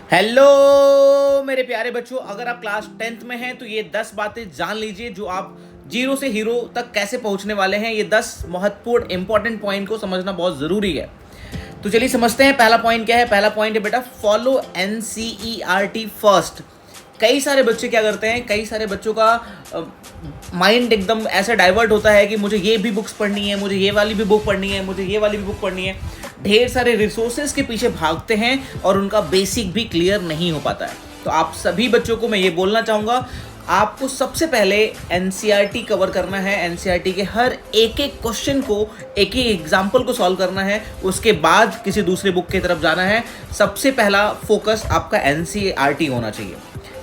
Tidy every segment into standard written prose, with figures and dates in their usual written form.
Hello मेरे प्यारे बच्चों, अगर आप क्लास 10th में हैं तो ये 10 बातें जान लीजिए जो आप जीरो से हीरो तक कैसे पहुंचने वाले हैं। ये 10 महत्वपूर्ण इंपॉर्टेंट पॉइंट को समझना बहुत ज़रूरी है। तो चलिए समझते हैं पहला पॉइंट क्या है। पहला पॉइंट है बेटा, फॉलो NCERT फर्स्ट। कई सारे बच्चे क्या करते हैं, कई सारे बच्चों का माइंड एकदम ऐसा डाइवर्ट होता है कि मुझे ये भी बुक्स पढ़नी है, मुझे ये वाली भी बुक पढ़नी है, मुझे ये वाली भी बुक पढ़नी है। ढेर सारे रिसोर्सेज के पीछे भागते हैं और उनका बेसिक भी क्लियर नहीं हो पाता है। तो आप सभी बच्चों को मैं ये बोलना चाहूँगा, आपको सबसे पहले NCERT कवर करना है। NCERT के हर एक एक क्वेश्चन को, एक एक एग्जाम्पल को सॉल्व करना है। उसके बाद किसी दूसरे बुक की तरफ जाना है। सबसे पहला फोकस आपका NCERT होना चाहिए।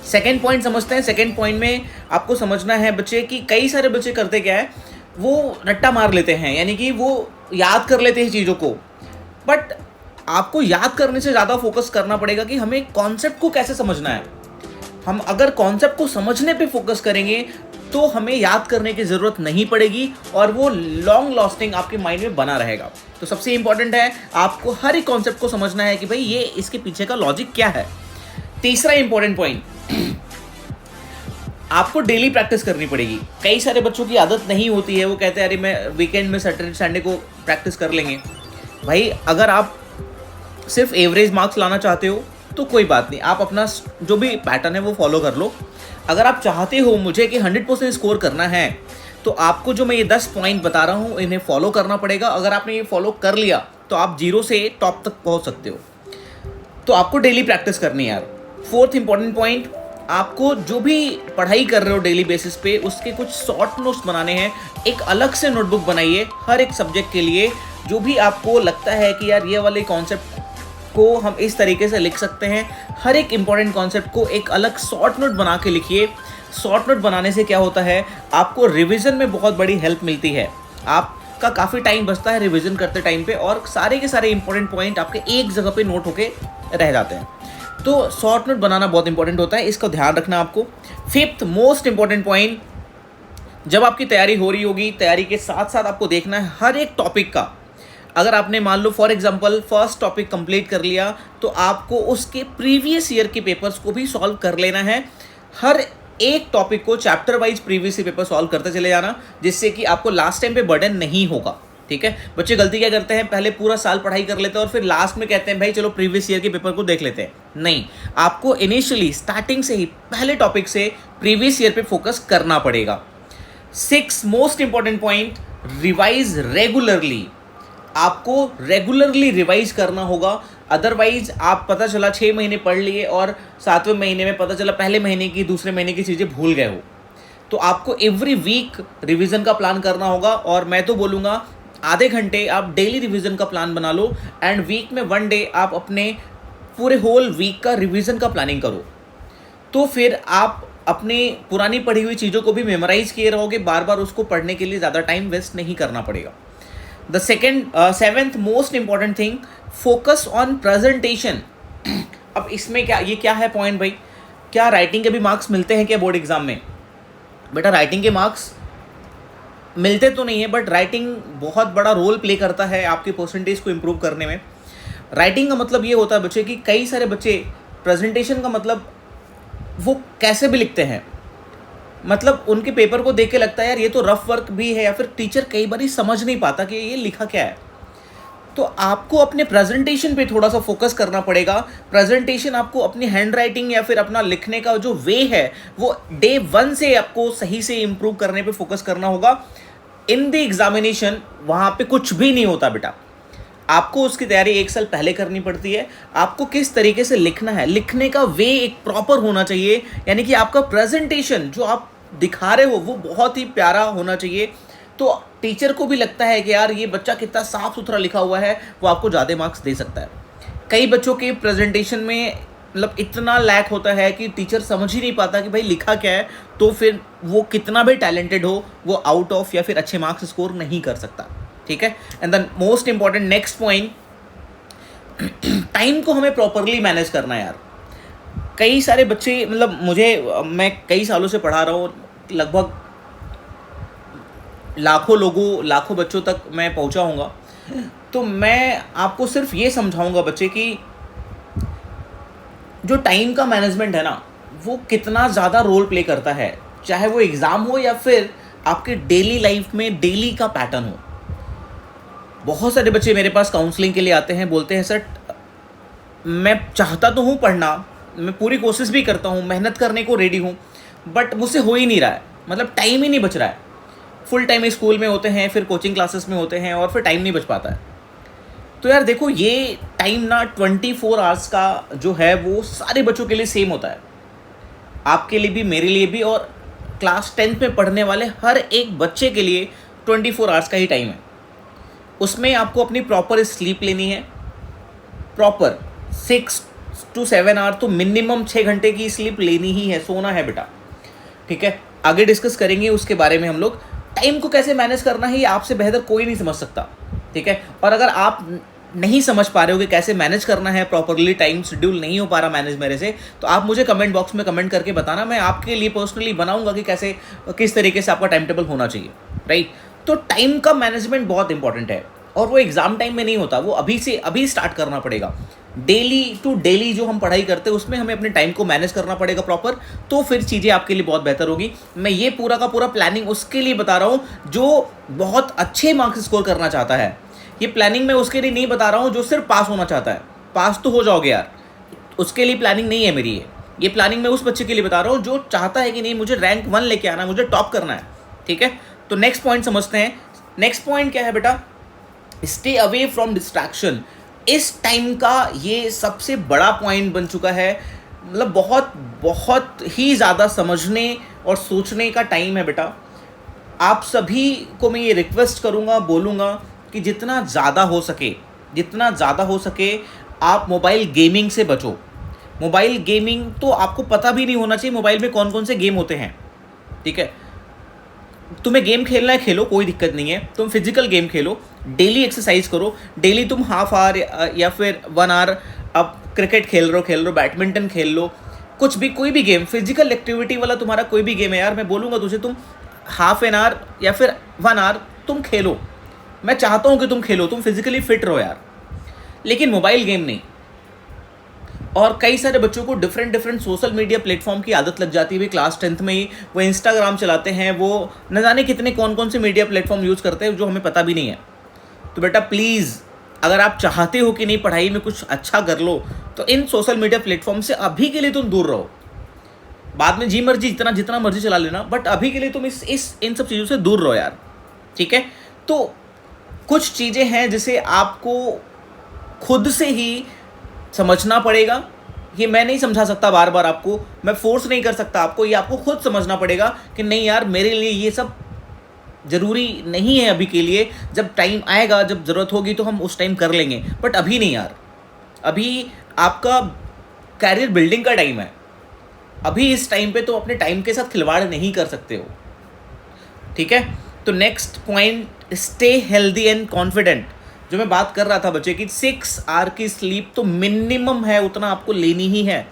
सेकेंड पॉइंट समझते हैं। सेकेंड पॉइंट में आपको समझना है बच्चे कि कई सारे बच्चे करते क्या है, वो रट्टा मार लेते हैं, यानी कि वो याद कर लेते हैं चीज़ों को। बट आपको याद करने से ज़्यादा फोकस करना पड़ेगा कि हमें कॉन्सेप्ट को कैसे समझना है। हम अगर कॉन्सेप्ट को समझने पे फोकस करेंगे तो हमें याद करने की ज़रूरत नहीं पड़ेगी और वो लॉन्ग लास्टिंग आपके माइंड में बना रहेगा। तो सबसे इंपॉर्टेंट है आपको हर एक कॉन्सेप्ट को समझना है कि भाई ये इसके पीछे का लॉजिक क्या है। तीसरा इंपॉर्टेंट पॉइंट, आपको डेली प्रैक्टिस करनी पड़ेगी। कई सारे बच्चों की आदत नहीं होती है, वो कहते हैं अरे मैं वीकेंड में सैटरडे संडे को प्रैक्टिस कर लेंगे। भाई अगर आप सिर्फ एवरेज मार्क्स लाना चाहते हो तो कोई बात नहीं, आप अपना जो भी पैटर्न है वो फॉलो कर लो। अगर आप चाहते हो मुझे कि 100% स्कोर करना है तो आपको जो मैं ये 10 पॉइंट बता रहा हूँ इन्हें फॉलो करना पड़ेगा। अगर आपने ये फॉलो कर लिया तो आप जीरो से टॉप तक पहुँच सकते हो। तो आपको डेली प्रैक्टिस करनी है यार। फोर्थ इंपॉर्टेंट पॉइंट, आपको जो भी पढ़ाई कर रहे हो डेली बेसिस पे उसके कुछ शॉर्ट नोट्स बनाने हैं। एक अलग से नोटबुक बनाइए हर एक सब्जेक्ट के लिए। जो भी आपको लगता है कि यार ये वाले कॉन्सेप्ट को हम इस तरीके से लिख सकते हैं, हर एक इंपॉर्टेंट कॉन्सेप्ट को एक अलग शॉर्ट नोट बना के लिखिए। शॉर्ट नोट बनाने से क्या होता है, आपको रिवीजन में बहुत बड़ी हेल्प मिलती है। आपका काफ़ी टाइम बचता है रिवीजन करते टाइम पे और सारे के सारे इंपॉर्टेंट पॉइंट आपके एक जगह पे नोट होके रह जाते हैं। तो शॉर्ट नोट बनाना बहुत इंपॉर्टेंट होता है, इसका ध्यान रखना आपको। फिफ्थ मोस्ट इंपॉर्टेंट पॉइंट, जब आपकी तैयारी हो रही होगी, तैयारी के साथ साथ आपको देखना है हर एक टॉपिक का। अगर आपने मान लो for example first topic complete कर लिया तो आपको उसके प्रीवियस ईयर के पेपर्स को भी सॉल्व कर लेना है। हर एक टॉपिक को chapter wise previous year paper solve करते चले जाना, जिससे कि आपको लास्ट टाइम पे बर्डन नहीं होगा। ठीक है, बच्चे गलती क्या करते हैं, पहले पूरा साल पढ़ाई कर लेते हैं और फिर लास्ट में कहते हैं भाई चलो प्रीवियस ईयर के पेपर को देख लेते हैं। नहीं, आपको इनिशियली स्टार्टिंग से ही पहले टॉपिक से प्रीवियस ईयर पे फोकस करना पड़ेगा। 6 most important point, revise regularly. आपको रेगुलरली रिवाइज करना होगा, अदरवाइज आप पता चला 6 महीने पढ़ लिए और 7वें महीने में पता चला पहले महीने की दूसरे महीने की चीज़ें भूल गए हो। तो आपको एवरी वीक रिवीजन का प्लान करना होगा और मैं तो बोलूँगा आधे घंटे आप डेली रिवीजन का प्लान बना लो एंड वीक में 1 डे आप अपने पूरे होल वीक का रिवीजन का प्लानिंग करो। तो फिर आप अपनी पुरानी पढ़ी हुई चीज़ों को भी मेमोराइज किए रहोगे, बार बार उसको पढ़ने के लिए ज़्यादा टाइम वेस्ट नहीं करना पड़ेगा। The seventh most important thing, focus on presentation. अब इसमें क्या है पॉइंट भाई, क्या राइटिंग के भी मार्क्स मिलते हैं क्या बोर्ड एग्जाम में? बेटा राइटिंग के मार्क्स मिलते तो नहीं है, बट राइटिंग बहुत बड़ा रोल प्ले करता है आपके परसेंटेज को इम्प्रूव करने में। राइटिंग का मतलब ये होता है बच्चे कि कई सारे बच्चे प्रेजेंटेशन का मतलब वो कैसे भी लिखते हैं, मतलब उनके पेपर को देख के लगता है यार ये तो रफ वर्क भी है, या फिर टीचर कई बार समझ नहीं पाता कि ये लिखा क्या है। तो आपको अपने प्रेजेंटेशन पे थोड़ा सा फोकस करना पड़ेगा। प्रेजेंटेशन आपको अपनी हैंड राइटिंग या फिर अपना लिखने का जो वे है वो डे 1 से आपको सही से इम्प्रूव करने पे फोकस करना होगा। इन द एग्जामिनेशन वहाँ पे कुछ भी नहीं होता बेटा, आपको उसकी तैयारी 1 साल पहले करनी पड़ती है। आपको किस तरीके से लिखना है, लिखने का वे एक प्रॉपर होना चाहिए, यानी कि आपका प्रेजेंटेशन जो आप दिखा रहे हो वो बहुत ही प्यारा होना चाहिए। तो टीचर को भी लगता है कि यार ये बच्चा कितना साफ सुथरा लिखा हुआ है, वो आपको ज़्यादा मार्क्स दे सकता है। कई बच्चों के प्रेजेंटेशन में मतलब इतना लैक होता है कि टीचर समझ ही नहीं पाता कि भाई लिखा क्या है, तो फिर वो कितना भी टैलेंटेड हो वो आउट ऑफ या फिर अच्छे मार्क्स स्कोर नहीं कर सकता। ठीक है, and the most important next point, time को हमें प्रॉपरली मैनेज करना है यार। कई सारे बच्चे, मतलब मैं कई सालों से पढ़ा रहा हूँ, लगभग लाखों बच्चों तक मैं पहुँचा हूँगा। तो मैं आपको सिर्फ ये समझाऊँगा बच्चे कि जो टाइम का मैनेजमेंट है ना, वो कितना ज़्यादा रोल प्ले करता है, चाहे वो एग्ज़ाम हो या फिर आपके डेली लाइफ में डेली का पैटर्न हो। बहुत सारे बच्चे मेरे पास काउंसलिंग के लिए आते हैं, बोलते हैं सर मैं चाहता तो हूँ पढ़ना, मैं पूरी कोशिश भी करता हूँ, मेहनत करने को रेडी हूँ, बट मुझसे हो ही नहीं रहा है, मतलब टाइम ही नहीं बच रहा है। फुल टाइम स्कूल में होते हैं, फिर कोचिंग क्लासेस में होते हैं और फिर टाइम नहीं बच पाता है। तो यार देखो, ये टाइम ना 24 आवर्स का जो है वो सारे बच्चों के लिए सेम होता है, आपके लिए भी, मेरे लिए भी, और क्लास 10th में पढ़ने वाले हर एक बच्चे के लिए 24 आवर्स का ही टाइम है। उसमें आपको अपनी प्रॉपर स्लीप लेनी है, प्रॉपर 6 to 7 आवर तो मिनिमम 6 घंटे की स्लीप लेनी ही है, सोना है बेटा, ठीक है। आगे डिस्कस करेंगे उसके बारे में हम लोग। टाइम को कैसे मैनेज करना है ये आपसे बेहतर कोई नहीं समझ सकता, ठीक है। और अगर आप नहीं समझ पा रहे हो कि कैसे मैनेज करना है प्रॉपरली, टाइम शेड्यूल नहीं हो पा रहा मैनेज मेरे से, तो आप मुझे कमेंट बॉक्स में कमेंट करके बताना, मैं आपके लिए पर्सनली बनाऊंगा कि कैसे, किस तरीके से आपका टाइम टेबल होना चाहिए, राइट। तो टाइम का मैनेजमेंट बहुत इंपॉर्टेंट है, और वो एग्ज़ाम टाइम में नहीं होता, वो अभी से अभी स्टार्ट करना पड़ेगा। डेली टू डेली जो हम पढ़ाई करते हैं उसमें हमें अपने टाइम को मैनेज करना पड़ेगा प्रॉपर, तो फिर चीज़ें आपके लिए बहुत बेहतर होगी। मैं ये पूरा का पूरा प्लानिंग उसके लिए बता रहा हूँ जो बहुत अच्छे मार्क्स स्कोर करना चाहता है। ये प्लानिंग मैं उसके लिए नहीं बता रहा हूँ जो सिर्फ पास होना चाहता है। पास तो हो जाओगे यार, उसके लिए प्लानिंग नहीं है मेरी। ये प्लानिंग मैं उस बच्चे के लिए बता रहा हूँ जो चाहता है कि नहीं मुझे रैंक 1 लेके आना है, मुझे टॉप करना है, ठीक है। तो नेक्स्ट पॉइंट समझते हैं। नेक्स्ट पॉइंट क्या है बेटा? Stay away from distraction. इस टाइम का ये सबसे बड़ा पॉइंट बन चुका है, मतलब बहुत बहुत ही ज़्यादा समझने और सोचने का टाइम है बेटा। आप सभी को मैं ये रिक्वेस्ट करूँगा, बोलूँगा कि जितना ज़्यादा हो सके आप मोबाइल गेमिंग से बचो। मोबाइल गेमिंग तो आपको पता भी नहीं होना चाहिए मोबाइल में कौन कौन से गेम होते हैं, ठीक है। तुम्हें गेम खेलना है खेलो, कोई दिक्कत नहीं है। तुम फिजिकल गेम खेलो, डेली एक्सरसाइज करो, डेली तुम हाफ आवर या फिर 1 आवर अब क्रिकेट खेल रहे हो, बैडमिंटन खेल लो, कुछ भी, कोई भी गेम, फिजिकल एक्टिविटी वाला तुम्हारा कोई भी गेम है यार, मैं बोलूँगा तुझे तुम हाफ एन आवर या फिर 1 आवर तुम खेलो। मैं चाहता हूँ कि तुम खेलो, तुम फिजिकली फिट रहो यार, लेकिन मोबाइल गेम नहीं। और कई सारे बच्चों को डिफरेंट सोशल मीडिया प्लेटफॉर्म की आदत लग जाती है क्लास 10th में ही। वो इंस्टाग्राम चलाते हैं, वो न जाने कितने कौन कौन से मीडिया प्लेटफॉर्म यूज़ करते हैं जो हमें पता भी नहीं है। तो बेटा प्लीज़, अगर आप चाहते हो कि नहीं पढ़ाई में कुछ अच्छा कर लो, तो इन सोशल मीडिया प्लेटफॉर्म से अभी के लिए तुम दूर रहो। बाद में जी मर्जी जितना मर्जी चला लेना, बट अभी के लिए तुम इन सब चीज़ों से दूर रहो यार, ठीक है। तो कुछ चीज़ें हैं जिसे आपको खुद से ही समझना पड़ेगा। ये मैं नहीं समझा सकता बार बार आपको, मैं फोर्स नहीं कर सकता आपको, ये आपको खुद समझना पड़ेगा कि नहीं यार मेरे लिए ये सब ज़रूरी नहीं है अभी के लिए। जब टाइम आएगा, जब ज़रूरत होगी तो हम उस टाइम कर लेंगे, बट अभी नहीं यार। अभी आपका कैरियर बिल्डिंग का टाइम है, अभी इस टाइम पे तो अपने टाइम के साथ खिलवाड़ नहीं कर सकते हो, ठीक है। तो next point, stay healthy and confident. जो मैं बात कर रहा था बच्चे की, 6 आवर की स्लीप तो मिनिमम है, उतना आपको लेनी ही है।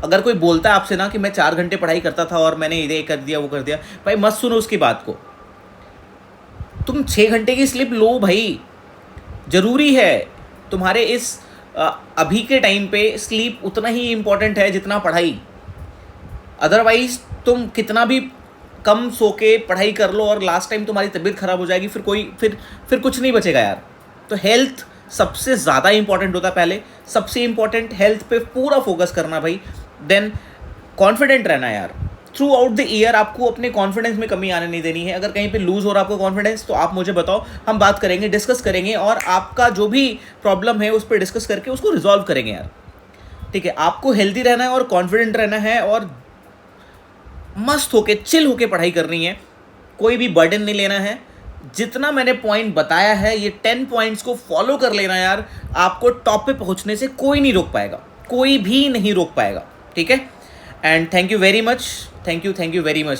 अगर कोई बोलता है आपसे ना कि मैं 4 घंटे पढ़ाई करता था और मैंने ये कर दिया वो कर दिया, भाई मत सुनो उसकी बात को। तुम 6 घंटे की स्लीप लो भाई, ज़रूरी है। तुम्हारे इस अभी के टाइम पे स्लीप उतना ही इम्पोर्टेंट है जितना पढ़ाई। अदरवाइज तुम कितना भी कम सो के पढ़ाई कर लो और लास्ट टाइम तुम्हारी तबीयत खराब हो जाएगी, फिर कुछ नहीं बचेगा यार। तो हेल्थ सबसे ज़्यादा इंपॉर्टेंट होता है, पहले सबसे इंपॉर्टेंट हेल्थ पे पूरा फोकस करना भाई। देन कॉन्फिडेंट रहना यार, थ्रू आउट द ईयर आपको अपने कॉन्फिडेंस में कमी आने नहीं देनी है। अगर कहीं पे लूज़ हो रहा है आपका कॉन्फिडेंस तो आप मुझे बताओ, हम बात करेंगे, डिस्कस करेंगे, और आपका जो भी प्रॉब्लम है उस पर डिस्कस करके उसको रिजॉल्व करेंगे यार, ठीक है। आपको हेल्दी रहना है और कॉन्फिडेंट रहना है और मस्त होके चिल होके पढ़ाई करनी है, कोई भी बर्डन नहीं लेना है। जितना मैंने पॉइंट बताया है, ये 10 पॉइंट्स को फॉलो कर लेना यार, आपको टॉप पे पहुंचने से कोई नहीं रोक पाएगा, कोई भी नहीं रोक पाएगा, ठीक है। And thank you very much, thank you very much.